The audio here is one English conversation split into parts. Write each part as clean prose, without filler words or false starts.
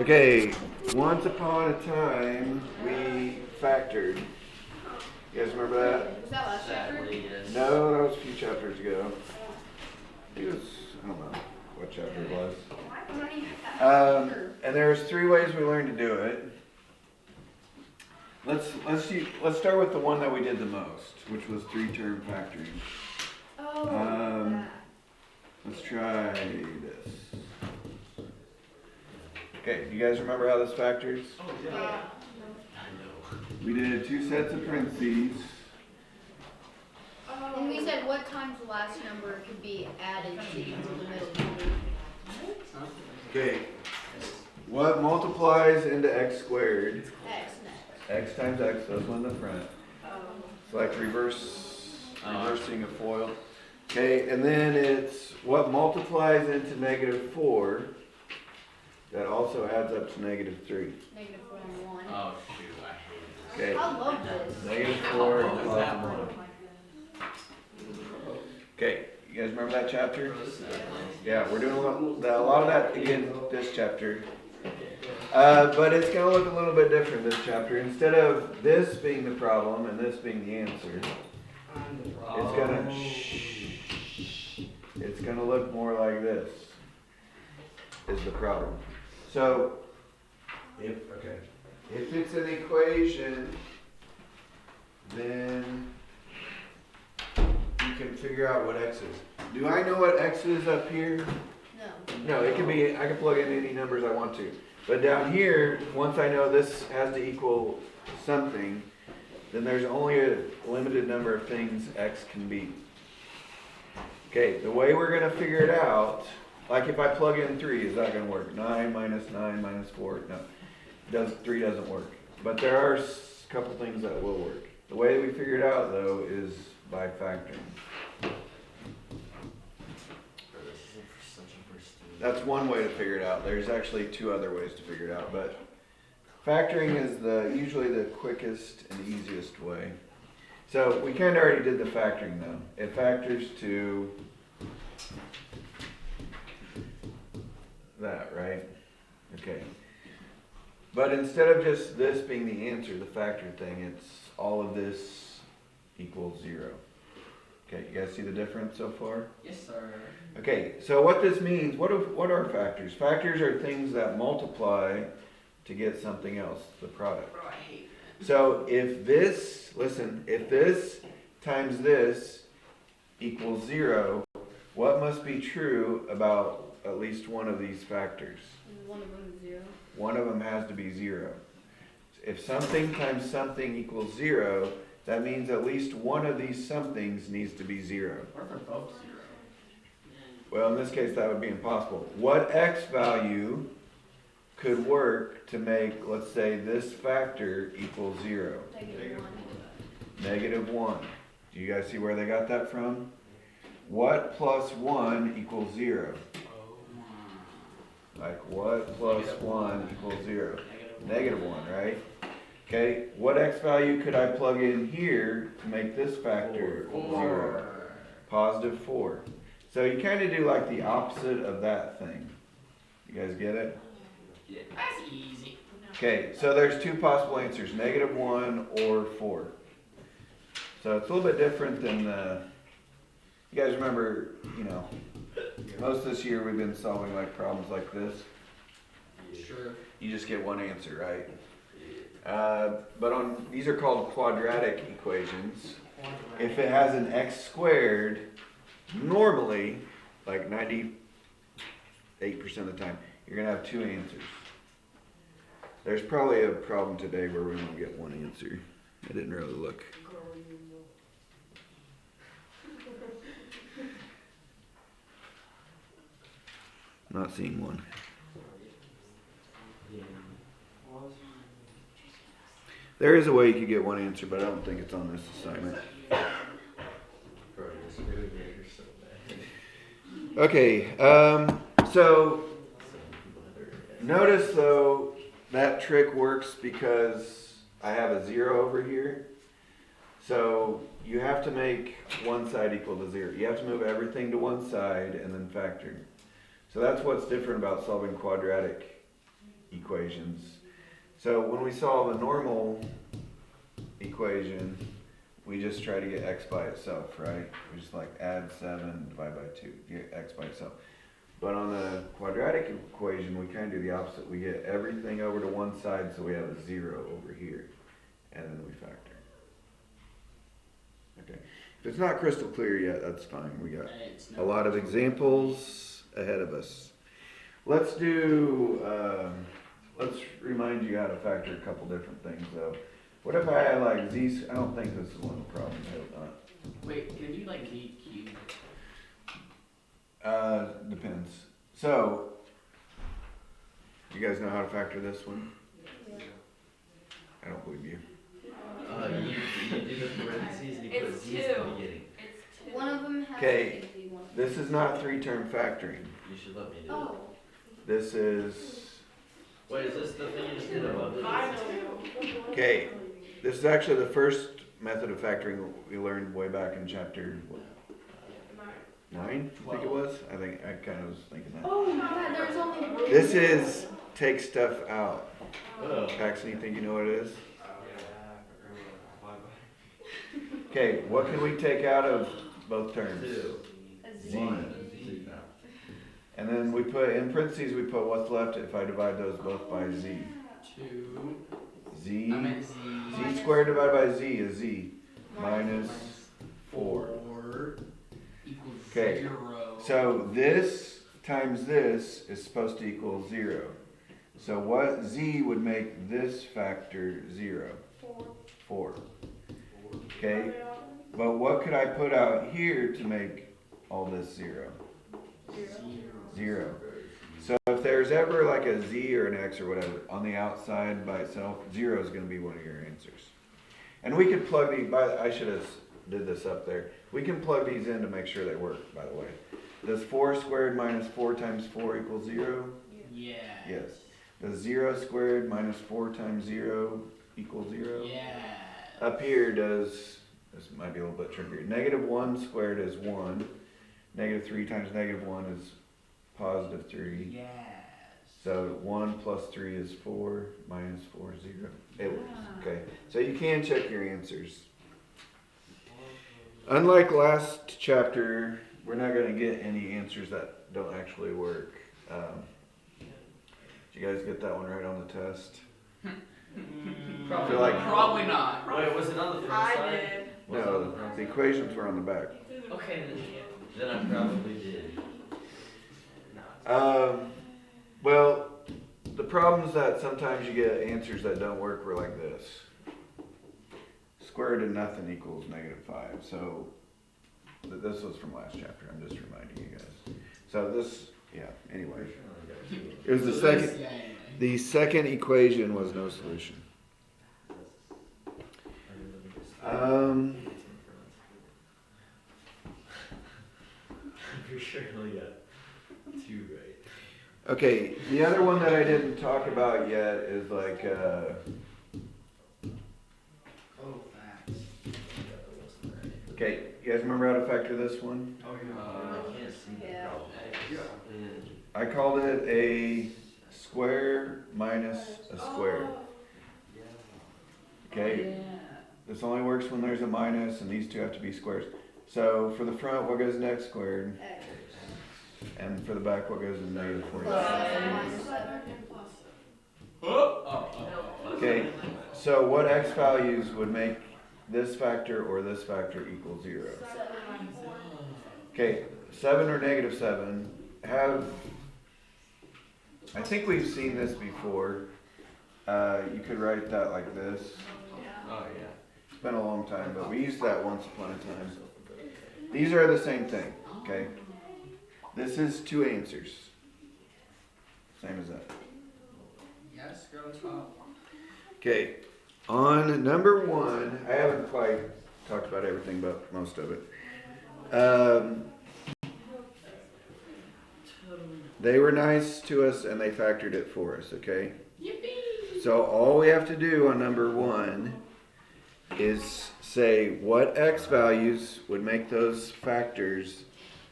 Okay, once upon a time we factored. You guys remember that? Was that last chapter? No, that was a few chapters ago. It was, I don't know what chapter it was. And there's 3 ways we learned to do it. Let's start with the one that we did the most, which was 3-term factoring. Let's try this. Okay, do you guys remember how this factors? Oh, yeah. We did 2 sets of parentheses. And we said what times the last number could be added to the middle number. Okay, what multiplies into x squared? X next. X times x, those one in the front. It's like reversing a FOIL. Okay, and then it's what multiplies into -4 that also adds up to -3. -4 and 1. Oh shoot, I hate this. Okay, I love this. -4 What and was that 1. Okay, you guys remember that chapter? Yeah, we're doing a lot of that again this chapter. But it's going to look a little bit different this chapter. Instead of this being the problem and this being the answer, it's going to look more like this is the problem. So if it's an equation, then you can figure out what x is. Do I know what x is up here? No. No, it can be, I can plug in any numbers I want to. But down here, once I know this has to equal something, then there's only a limited number of things x can be. Okay, the way we're going to figure it out, like if I plug in 3, is that going to work? 9 minus 9 minus 4, no. 3 doesn't work. But there are a couple things that will work. The way we figure it out, though, is by factoring. That's one way to figure it out. There's actually 2 other ways to figure it out, but factoring is usually the quickest and easiest way. So we kind of already did the factoring though. It factors to that, right? Okay. But instead of just this being the answer, the factor thing, it's all of this equals 0. Okay, you guys see the difference so far? Yes, sir. Okay, so what this means, what are factors? Factors are things that multiply to get something else, the product. Bro, I hate that. So if this times this equals 0, what must be true about at least one of these factors? One of them is 0. One of them has to be 0. If something times something equals 0, that means at least one of these somethings needs to be 0. What if they're both 0? Well, in this case, that would be impossible. What x value could work to make, let's say, this factor equal 0? -1. Do you guys see where they got that from? What plus 1 equals 0? Like, what plus 1 equals 0? -1, right? Okay, what x value could I plug in here to make this factor 0? +4. So you kind of do like the opposite of that thing. You guys get it? Yeah, that's easy. Okay, so there's 2 possible answers, -1 or 4. So it's a little bit different than you guys remember, most of this year we've been solving like problems like this. Sure. You just get one answer, right? But these are called quadratic equations. If it has an x squared, normally, like 98% of the time, you're going to have 2 answers. There's probably a problem today where we won't get one answer. I didn't really look. Not seeing one. There is a way you could get one answer, but I don't think it's on this assignment. Okay, so notice though that trick works because I have a 0 over here. So you have to make one side equal to 0. You have to move everything to one side and then factor. So that's what's different about solving quadratic equations. So when we solve a normal equation, we just try to get x by itself, right? We just like add 7, divide by 2, get x by itself. But on the quadratic equation, we kind of do the opposite. We get everything over to one side, so we have a 0 over here, and then we factor. Okay. If it's not crystal clear yet, that's fine. We got a lot of examples ahead of us. Let's do, let's remind you how to factor a couple different things though. What if I had like z, I don't think this is one of the problems, I hope not. Wait, can you like z cubed? Depends. So, you guys know how to factor this one? Yeah. I don't believe you. You do the parentheses and you put It's z's at the 2. beginning. It's 2. One of them has Okay. to be one. This is not three-term factoring. You should let me do it. Oh. This is, Wait, is this the thing you just did above it? okay, this is actually the first method of factoring we learned way back in chapter, what, 9, I think it was? I kind of was thinking that. Oh, yeah, there's only one. This is take stuff out. Oh. Paxton, you think you know what it is? Okay, what can we take out of both terms? 2. A Z. 1. And then we put, in parentheses, we put what's left if I divide those both by z. 2. Z, I meant z. z squared divided by z is z minus 4. 4 equals Okay. 0. So this times this is supposed to equal 0. So what z would make this factor 0? 4. Okay, but what could I put out here to make all this 0? 0. So if there's ever like a z or an x or whatever on the outside by itself, 0 is going to be one of your answers. And we could plug these, I should have did this up there. We can plug these in to make sure they work, by the way. Does 4 squared minus 4 times 4 equal 0? Yeah. Yes. Does 0 squared minus 4 times 0 equal 0? Yeah. Up here does, this might be a little bit trickier, negative 1 squared is 1. Negative 3 times negative 1 is positive 3. Yes. So 1 plus 3 is 4, minus 4 is 0. It works, okay. So you can check your answers. Unlike last chapter, we're not going to get any answers that don't actually work. Did you guys get that one right on the test? Probably, feel like- probably not. Wait, was it on the front I side? did. No, the equations were on the back. Okay, then I probably did. Well, the problem is that sometimes you get answers that don't work were like this. Square root of nothing equals negative 5. So this was from last chapter. I'm just reminding you guys. So this, yeah, anyway. It was the So second, this- yeah, yeah, yeah. the second equation was no solution. I'm pretty sure I only got 2 right. Okay, the other one that I didn't talk about yet is like, Oh, facts. okay, you guys remember how to factor this one? Oh, I can't see the Yeah. problem. I called it a square minus a square. Okay, Yeah. this only works when there's a minus and these two have to be squares. So for the front, what goes next squared? X. And for the back, what goes in negative 4? Plus 7 minus 7. Okay, so what x values would make this factor or this factor equal 0? Okay, 7 or negative 7 have, I think we've seen this before. You could write that like this. Oh, yeah. It's been a long time, but we used that once upon a time. These are the same thing, okay? This is 2 answers. Same as that. Yes, girl, top. Okay, on number 1, I haven't quite talked about everything, but most of it. They were nice to us and they factored it for us, okay? Yippee! So all we have to do on number 1 is say what x values would make those factors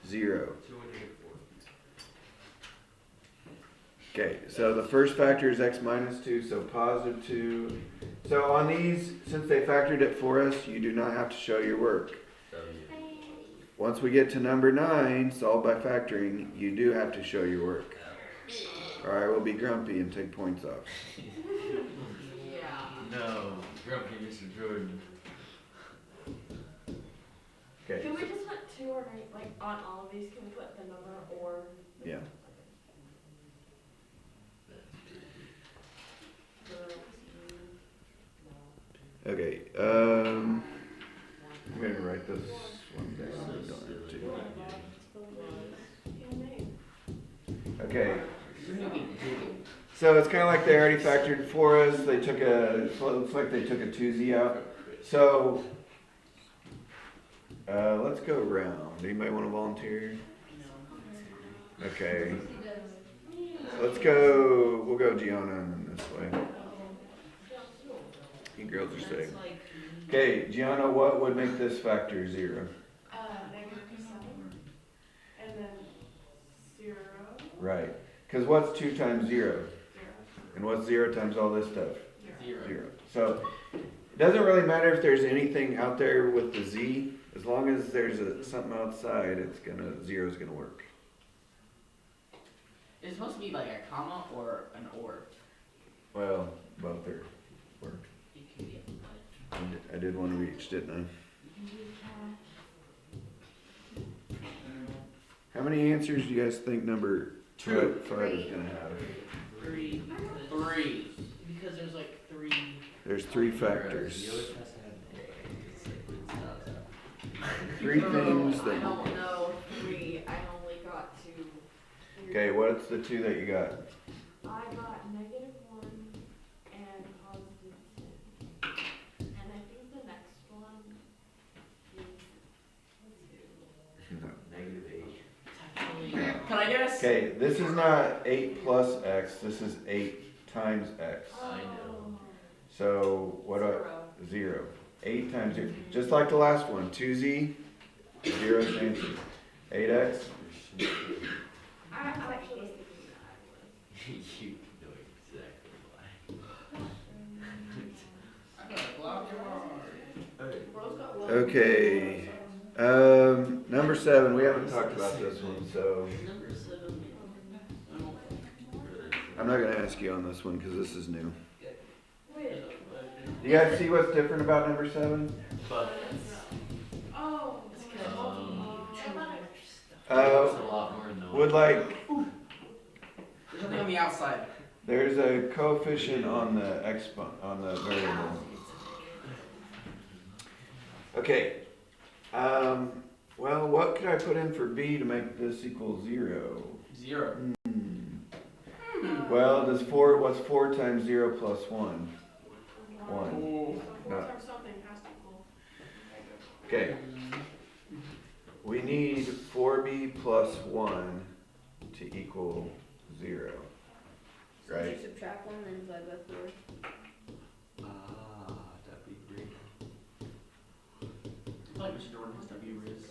0. Okay, so the first factor is x minus 2, so positive 2. So on these, since they factored it for us, you do not have to show your work. Once we get to number 9, solved by factoring, you do have to show your work. Or I will be grumpy and take points off. No, grumpy Mr. Jordan. Okay, Can we just put 2 or like on all of these? Can we put the number or? yeah. Okay, I'm gonna write this one down. I don't have to. Okay. So it's kind of like they already factored for us. They took it looks like they took a 2z out. So let's go around. Anybody want to volunteer? Okay. Let's go. We'll go Gianna and then this way. You girls are safe. Okay, Gianna, what would make this factor 0? -7. And then 0. Right. Because what's 2 times 0? 0. And what's 0 times all this stuff? 0. 0. So it doesn't really matter if there's anything out there with the z. As long as there's something outside, zero's gonna work. Is it supposed to be like a comma or an or? Well, both are work. It can be a I did one of each, didn't I? How many answers do you guys think number 5 is gonna have? 3. Because there's like 3. There's 3 factors. He always has to have an A. 3 things I that. don't know 3. I only got 2. Okay, what's the 2 that you got? I got -1 and +10. And I think the next one is 2. -8. Can I guess? Okay, this is not 8 plus x. This is 8 times x. I know. So what? 0. 8 times 0. Just like the last one. 2z. 0 is the answer. 8x. I actually was thinking that You know exactly why. I got a block Rose got low. Okay. Number 7. We haven't talked about this one, so Number 7. I'm not gonna ask you on this one because this is new. Wait. You guys see what's different about number 7? But Oh. there's a lot more in the Would like There's something on the outside. there's a coefficient on the on the variable. Okay. Well, what could I put in for b to make this equal 0? 0. Well, what's 4 times 0 plus 1? 1. No. Something has to equal. Okay. We need 4b plus 1 to equal 0. So Right? you subtract 1 and divide by 4. that'd be great. I feel like Mr. Jordan has to be Riz.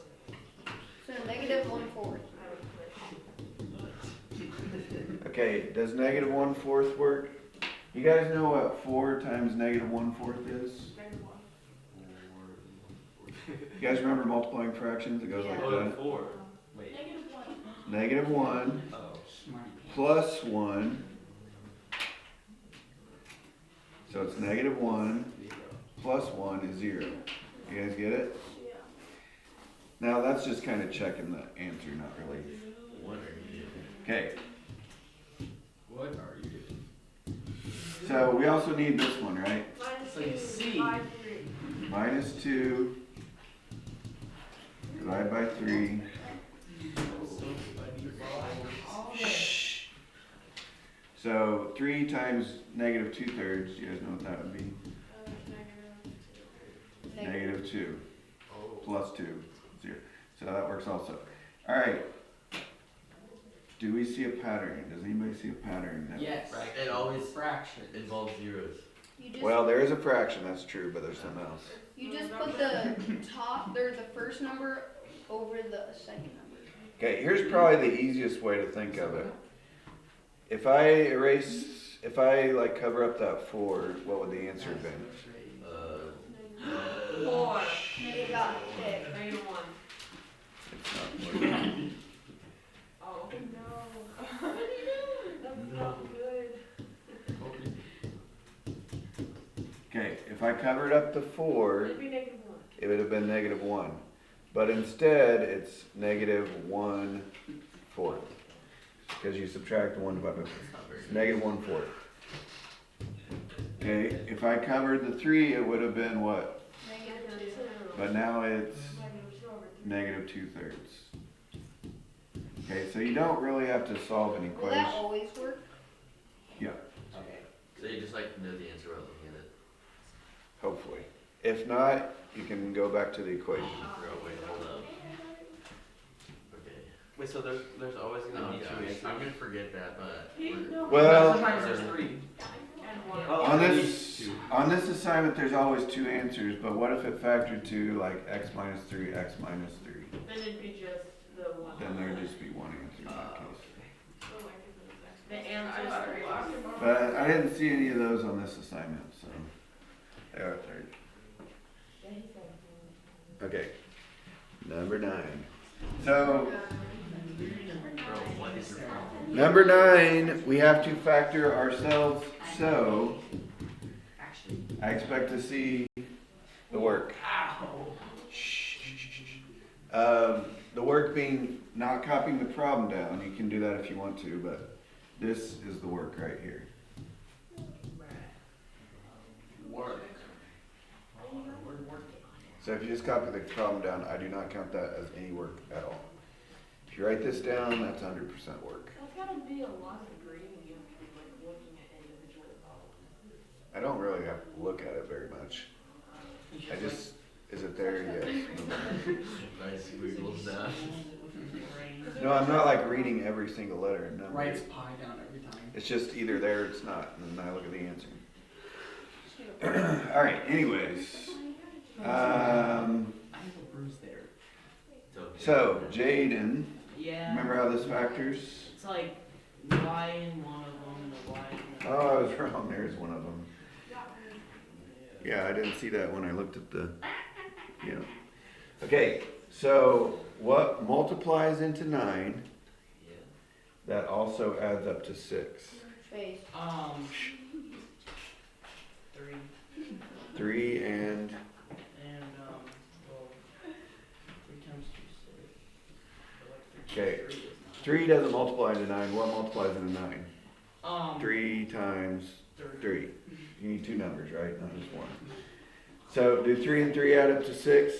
So -1/4. Okay, does -1/4 work? You guys know what 4 times -1/4 is? You guys remember multiplying fractions? It goes like that. 4. Wait. -1 Oh. plus 1. So it's -1 plus 1 is 0. You guys get it? Yeah. Now that's just kind of checking the answer, not really. What are you doing? Okay, What are you doing? so we also need this one, right? So you see- -2 divided by 3. Shh. So 3 times -2/3, you guys know what that would be? -2 Oh. plus 2, 0. So that works also. All right. Do we see a pattern? Does anybody see a pattern? Yes. Right. It always Fraction. involves zeros. You just Well, there is a fraction, that's true, but there's something else. you just put the top or the first number over the second number. Okay, here's probably the easiest way to think of it. if if I like cover up that 4, what would the answer have been? 4. You got it. -1. It's not working. Oh, no. What are you doing? That's not good. Okay, if I covered up the 4, It'd be -1. it would have been -1. But instead, it's -1/4. Because you subtract 1 divided by 4. It's -1/4. Okay, if I covered the 3, it would have been what? -2. But now it's -2/3. Okay, so you don't really have to solve an Will that equation. always work? Yeah, Okay. So you just like to know the answer without looking at it. hopefully. If not, you can go back to the equation. Oh, wait, hold up. Okay. Wait, so there's always gonna Oh be 2 gosh, answers? I'm gonna forget that, but. Well, Sometimes there's 3. And 1. Oh, on this assignment, there's always 2 answers, but what if it factored to like x minus 3, x minus 3? Then it'd be just the 1. Then there'd just be 1 answer in that case. The answer is 3. But I didn't see any of those on this assignment, so. There. Okay, number 9. So, Bro, what is your problem? number 9, we have to factor ourselves, so I expect to see the work. The work being not copying the problem down, you can do that if you want to, but this is the work right here. Work. So if you just copy the problem down, I do not count that as any work at all. If you write this down, that's 100% work. That's gotta be a lot of grading you have to be like looking at individual problems. I don't really have to look at it very much. I just, is it there? Yes. Nice wiggles down. No, I'm not like reading every single letter and number. Writes pi down every time. It's just either there or it's not, and then I look at the answer. All right, anyways. I have a bruise there. It's okay. So, Jaden, Yeah. remember how this factors? It's like y in one of them and a y in the Oh, I was wrong, there's one of them. Yeah, I didn't see that when I looked at the, yeah. Okay, so what multiplies into 9 Yeah. that also adds up to 6? Face. 3 3 and, well 3 times 2 6. okay, 3 doesn't multiply into 9, what multiplies into 9? 3 times 3. You need 2 numbers, right? Not just 1. So do 3 and 3 add up to 6?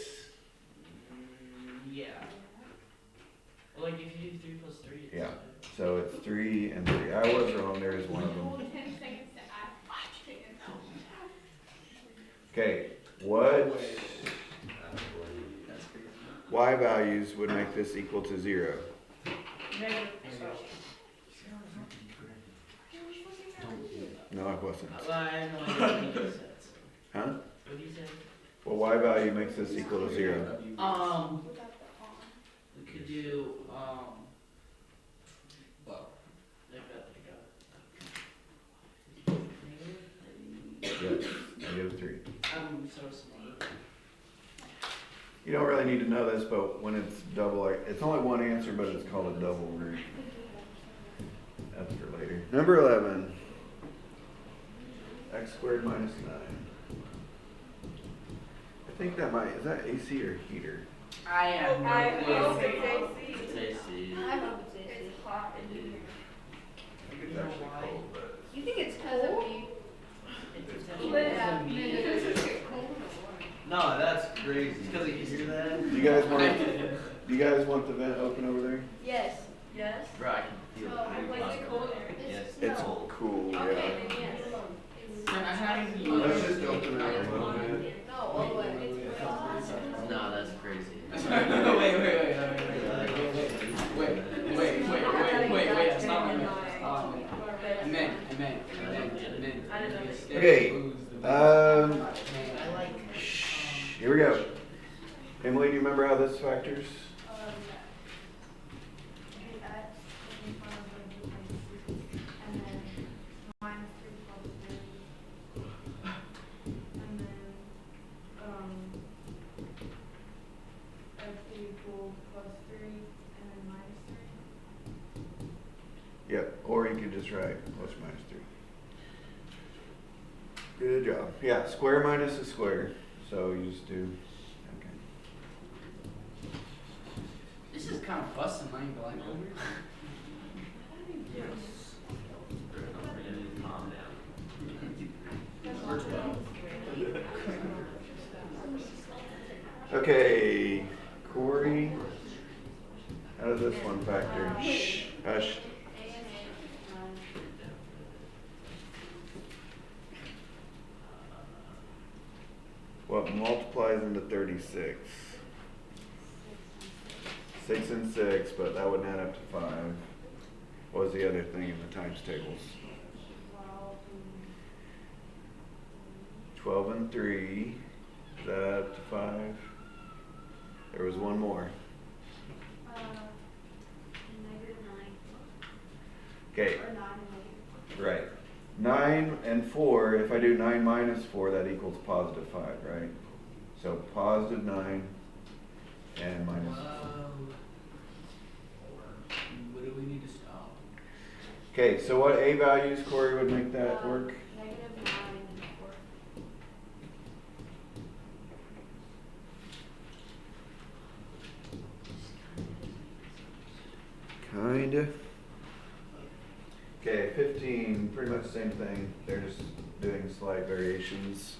Yeah. Well, like if you do 3 plus 3, it's Yeah. So it's 3 and 3. I was wrong, there is one of them. Okay, what y values would make this equal to 0? No, I wasn't. I have no idea what you said. So. Huh? What did you say? Well, y value makes this equal to 0. We could do well, like that, Yes, -3. I'm so smart. You don't really need to know this, but when it's double, it's only one answer, but it's called a double root. That's for later. Number 11. X squared minus 9. I think that might, is that AC or heater? I have no hope clue. it's AC. It's AC. I hope it's AC. It's hot in here. I think it's actually cold, but. You think it's cold? It's Yeah. No, that's crazy. Because you hear that? Do you guys want the vent open over there? Yes. Yes? Bro, I can feel Oh, it. I like it cold air. Yes. It's No. cool, Okay, yeah. then yes. Let's just open it a little bit. No, all the way. No, that's crazy. Wait, that's not what I meant. I meant. Okay, I like here we go. Emily, do you remember how this factors? right. Plus or minus 3. Good job. Yeah, square minus a square. So you just do, okay. This is kind of fussing, I ain't gonna lie. Yes. I need to calm down. Okay, Corey, how does this one factor? Shh, hush. What multiplies into 36? 6 and 6, but that wouldn't add up to 5. What was the other thing in the times tables? 12 and 3. Is that add up to 5? There was one more. Okay. Right. 9 and 4, if I do 9 minus 4, that equals positive 5, right? So positive 9 and minus 4. What do we need to stop? Okay, so what A values, Corey, would make that work? Kinda. Okay, 15, pretty much the same thing. They're just doing slight variations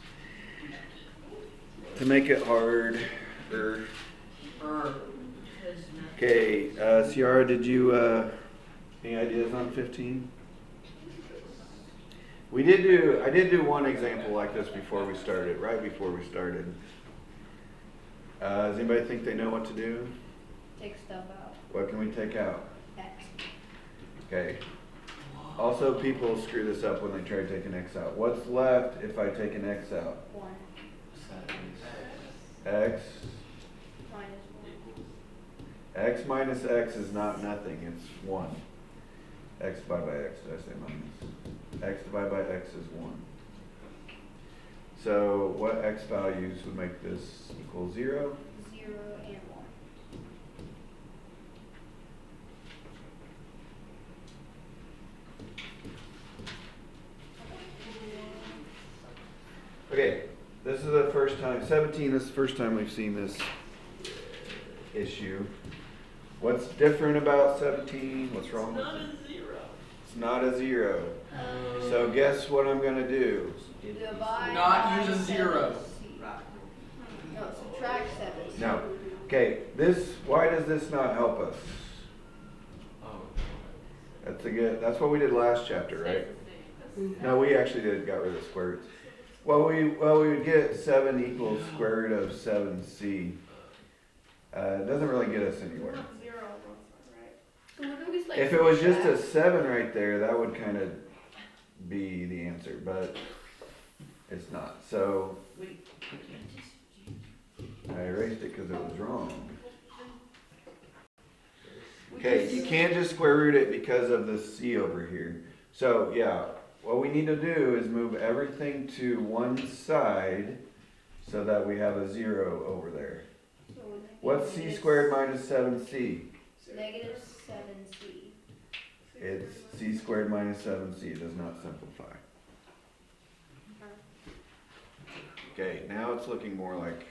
to make it hard. Okay, Ciara, did you, any ideas on 15? I did do one example like this before we started, right before we started. Does anybody think they know what to do? Take stuff out. What can we take out? X. Okay. Also, people screw this up when they try to take an X out. What's left if I take an X out? 1. X. Minus 1. X minus X is not nothing, it's 1. X divided by X, did I say minus? X divided by X is 1. So what X values would make this equal 0? 0 and 1. Okay, this is the first time, 17 this is the first time we've seen this issue. What's different about 17? What's wrong with it? It's not a 0. So guess what I'm going to do? Divide. Not use a 0. No, subtract 7. No. Okay, why does this not help us? That's what we did last chapter, right? No, we actually got rid of square roots. Well, we would get 7 equals square root of 7c. It doesn't really get us anywhere. If it was just a 7 right there, that would kind of be the answer, but it's not. So I erased it because it was wrong. Okay, you can't just square root it because of the c over here. So yeah, what we need to do is move everything to one side so that we have a 0 over there. What's c squared minus 7c? Negative 7c. It's c squared minus 7c. It does not simplify. Okay, now it's looking more like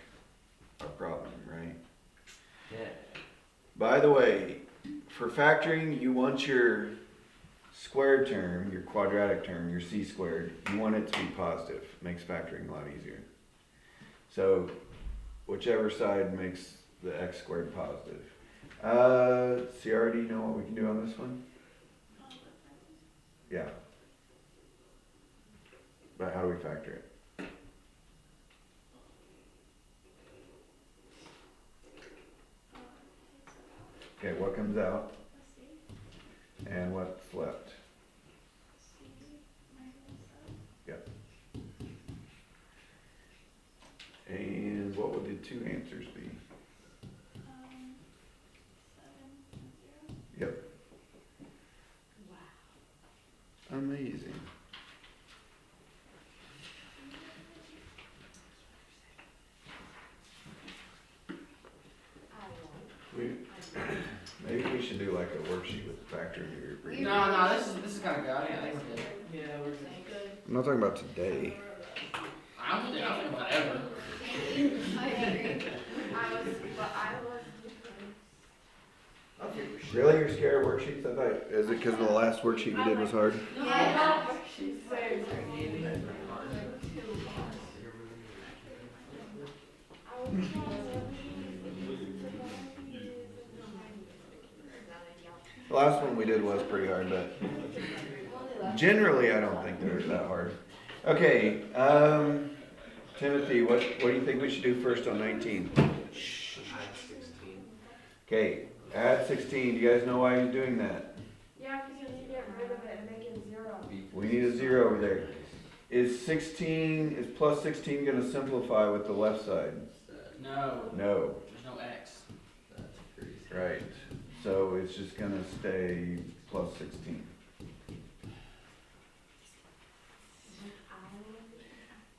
a problem, right? Yeah. By the way, for factoring, you want your squared term, your quadratic term, your c squared, you want it to be positive. Makes factoring a lot easier. So whichever side makes the x squared positive. Ciara, do you know what we can do on this one? Yeah. But how do we factor it? Okay, what comes out? And what's left? Yep. And what would the two answers be? Yep. Wow. Amazing. Maybe we should should do like a worksheet with the factor here. No, this is kind of good. I think we're good. Yeah, we're good. I'm not talking about today. I don't think about ever. I agree. Really, you're scared of worksheets? I thought, is it because the last worksheet we did was hard? Yeah. She's saying The last one we did was pretty hard, but generally I don't think they're that hard. Okay, Timothy, what do you think we should do first on 19? Okay, add 16. Do you guys know why he's doing that? yeah, because you need to get rid of it and make it 0. We need a 0 over there. Is plus 16 going to simplify with the left side? No. No. There's no X. That's crazy. Right. So it's just going to stay plus 16.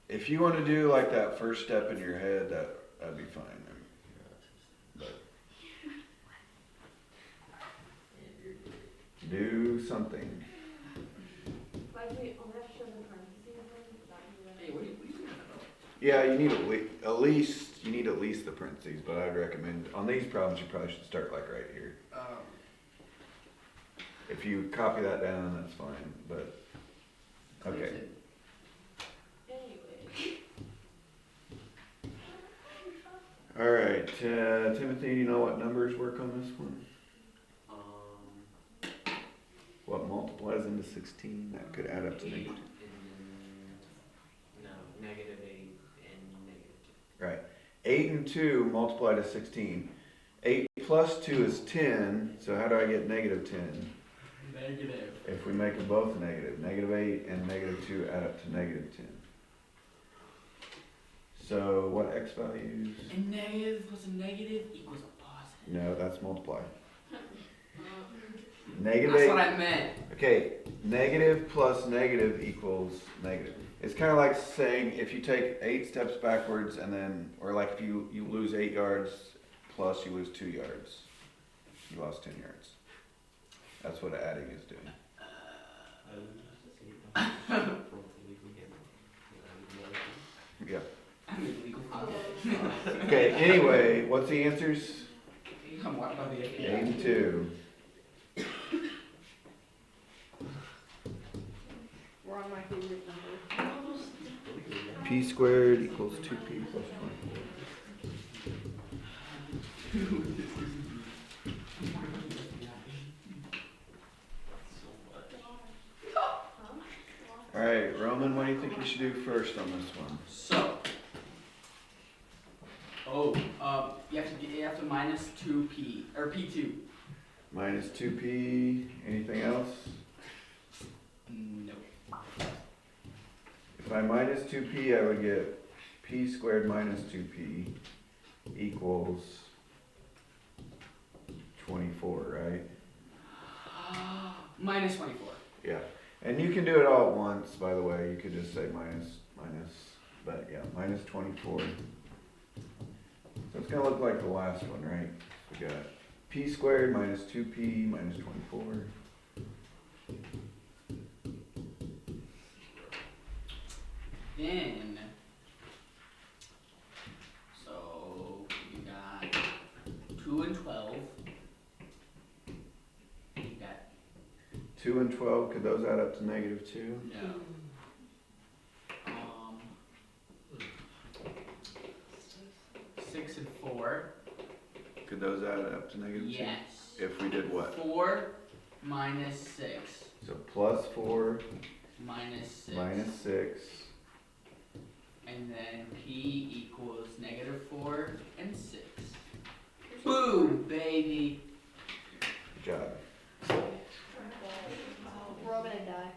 If you want to do like that first step in your head, that'd be fine. But do something. Like we only have to show the parentheses then, is that Hey, what are you doing about? Yeah, you need at least the parentheses, but I'd recommend on these problems you probably should start like right here. If you copy that down, that's fine. But okay. anyway. All right, Timothy, you know what numbers work on this one? What multiplies into 16? That could add up to negative. No, negative 8 and negative 2. Right. 8 and 2 multiply to 16. 8 plus 2 is 10, so how do I get negative 10? Negative. If we make them both negative. Negative 8 and negative 2 add up to negative 10. So what x values? A negative plus a negative equals a positive. No, that's multiply. Negative That's 8. what I meant. Okay, negative plus negative equals negative. It's kind of like saying if you take 8 steps backwards and then, or like if you lose 8 yards plus you lose 2 yards, you lost 10 yards. That's what adding is doing. Yeah. I'm illegal. Okay, anyway, what's the answers? Come what about the 8 and 2. We're on my favorite number. P squared equals 2p plus 24. Alright, Roman, what do you think we should do first on this one? So, you have to minus 2p, or p2. Minus 2p, anything else? No. If I minus 2p, I would get p squared minus 2p equals 24, right? Minus 24. Yeah, and you can do it all at once, by the way. You could just say minus, but yeah, minus 24. So it's gonna look like the last one, right? We got p squared minus 2p minus 24. Then, so you got 2 and 12. You got 2 and 12, could those add up to negative 2? no. 6 and 4. Could those add up to negative 2? Yes. If we did what? 4 minus 6 So plus 4 minus 6. minus 6. And then p equals negative 4 and 6. Boom, baby. Good job. We're all gonna die.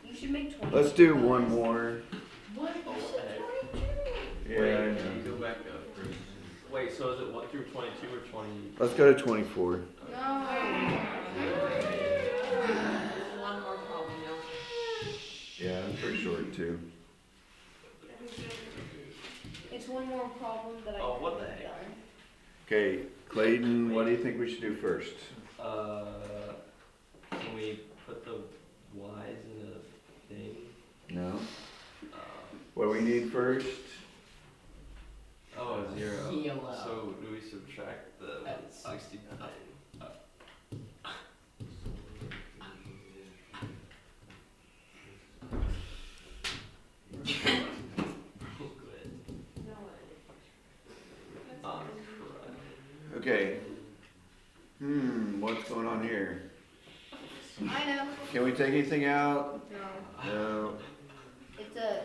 You should make 20. Let's do one more. What? You said 22. Yeah, I Wait, know. you go back up first. Wait, so is it 1 through 22 or 20? Let's go to 24. No. One more problem now. Yeah, that's pretty short too. It's one more problem that I Oh, what the could've heck? done. Okay, Clayton, what do you think we should do first? Can we put the Y's in a thing? No? Um, What do we need first? oh, a 0. Yellow. So do we subtract the 69? Good. No, I'm Okay. What's going on here? I know. Can we take anything out? No. No. It's a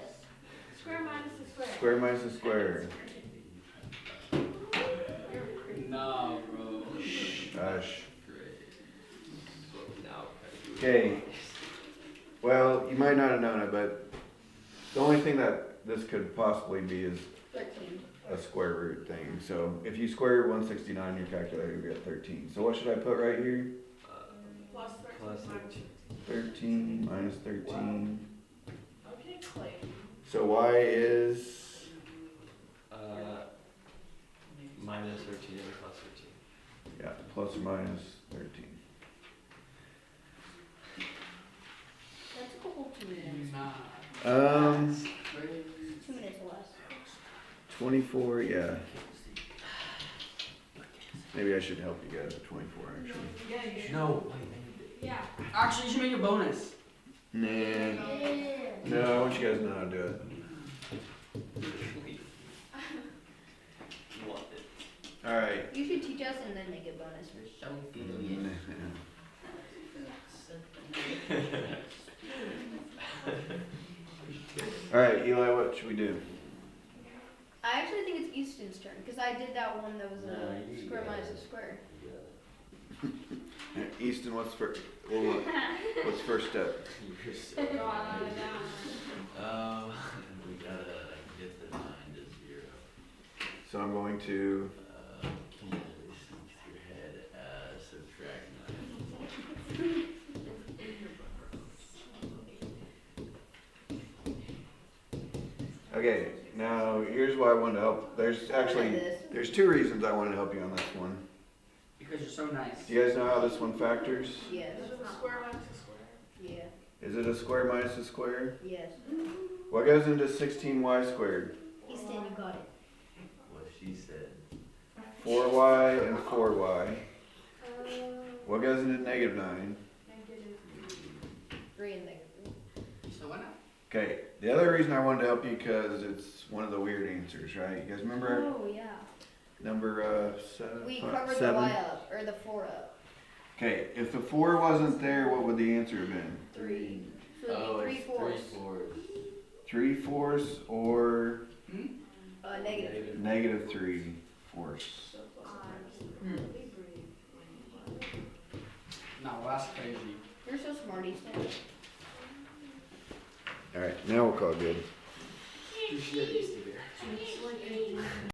square minus a square. Square minus a square. No, bro. Gosh. great. Now, Okay. Well, you might not have known it, but the only thing that this could possibly be is 13. a square root thing. So if you square root 169 in your calculator, you get 13. So what should I put right here? Plus plus 13 13 minus 13. Okay, Clayton. So y is minus 13 and plus 13. yeah, plus or minus 13. That's a couple 2 minutes. Nah. 2 minutes less. 24, yeah. Maybe I should help you guys with 24 actually. Yeah, you should. No. Yeah. Actually, you should make a bonus. Nah. No, I want you guys to know how to do it. Want it. Alright. You should teach us and then make a bonus. You're so affiliated. Alright, Eli, what should we do? I actually think it's Easton's turn because I did that one that was No, a you square got minus it. a square. Easton, what's first? What's first step? You're so God, We gotta get the 9 to 0. So I'm going to Can you since your head, subtract 9. okay, now here's why I wanted to help. There's 2 reasons I wanted to help you on this one. Because you're so nice. Do you guys know how this one factors? Yes. Is it a square minus a square? Yeah. Is it a square minus a square? Yes. What goes into 16y squared? Easton, you got it. What she said. 4y and 4y. What goes into negative 9? Negative 3 and negative. So why not? Okay, the other reason I wanted to help you because it's one of the weird answers, right? You guys remember Oh yeah. number 7? We covered the y up or the 4 up. Okay, if the 4 wasn't there, what would the answer have been? 3. So it'd Oh, be 3 it's fourths. 3/4. 3/4 or Negative. negative 3/4. so plus Um, minus. No, that's crazy. You're so smart, Easton. Alright, now we'll call it good. You should have used it.